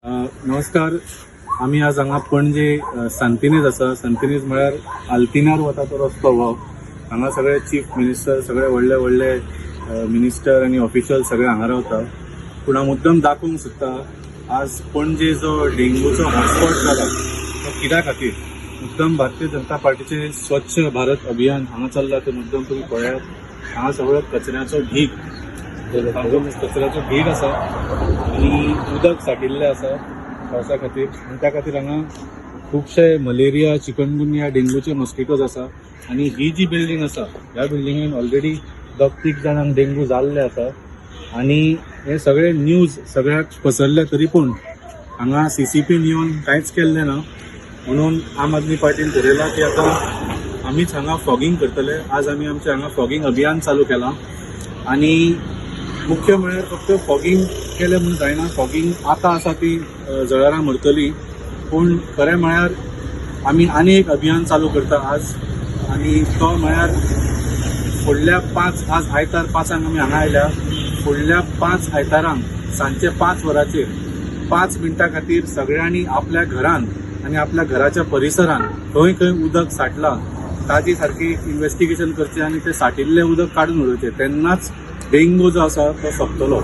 नमस्कार. आम्ही आज हांगा पणजे सांतिनेज आसा. सांतिनेज म्हळ्यार आल्तिनार वता तो रस्तो हो. हांगा सगळे चीफ मिनिस्टर, सगळे व्हडले व्हडले मिनिस्टर आनी ऑफिशियल सगळे हांगा रावता. पूण हांव मुद्दम दाखोवंक सोदता आज पणजे जो डेंगूचो हॉटस्पॉट जाला तो कित्या खातीर. मुद्दम भारतीय जनता पार्टीचे स्वच्छ भारत अभियान हांगा चल्ला ते मुद्दम तुम्ही पळयात. हांगा सगळो कचऱ्याचो ढीग आसा आनी उदक साठिल्लें आसा पावसा खातीर. आनी त्या खातीर हांगा खुबशे मलेरिया, चिकनगुनिया, डेंगूचे मॉस्किटोज आसा. आनी ही जी बिल्डींग आसा ह्या बिल्डिंगेन ऑलरेडी 10 जाणांक डेंगू जाल्ले आसा. आनी हे सगळे न्यूज सगळ्याक पसरले तरी पूण हांगा CCPन येवन कांयच केल्लें ना. म्हणून आम आदमी पार्टीन ठरयलां की आतां आमीच हांगा फॉगिंग करतले. आज आमी आमचें हांगा फॉगिंग अभियान चालू केलां. आनी मुख्य म्हळ्यार फक्त फॉगिंग केलें म्हणून जायना. फॉगिंग आतां आसा ती जळारां मरतली, पूण खरें म्हळ्यार आमी आनी एक अभियान चालू करता आज. आनी तो म्हळ्यार फुडल्या 5 आज आयतार 5 आमी हांगा आयल्या. फुडल्या 5 आयतारांक सांजचे 5 वरांचेर 5 मिनटां खातीर सगळ्यांनी आपल्या घरान आनी आपल्या घराच्या परिसरान खंय खंय उदक साठलां ताची सारकी इन्व्हेस्टिगेशन करचें आनी तें साठिल्लें उदक काडून उडोवचें. तेन्नाच डेंगू जो आसा तो सोंपतलो.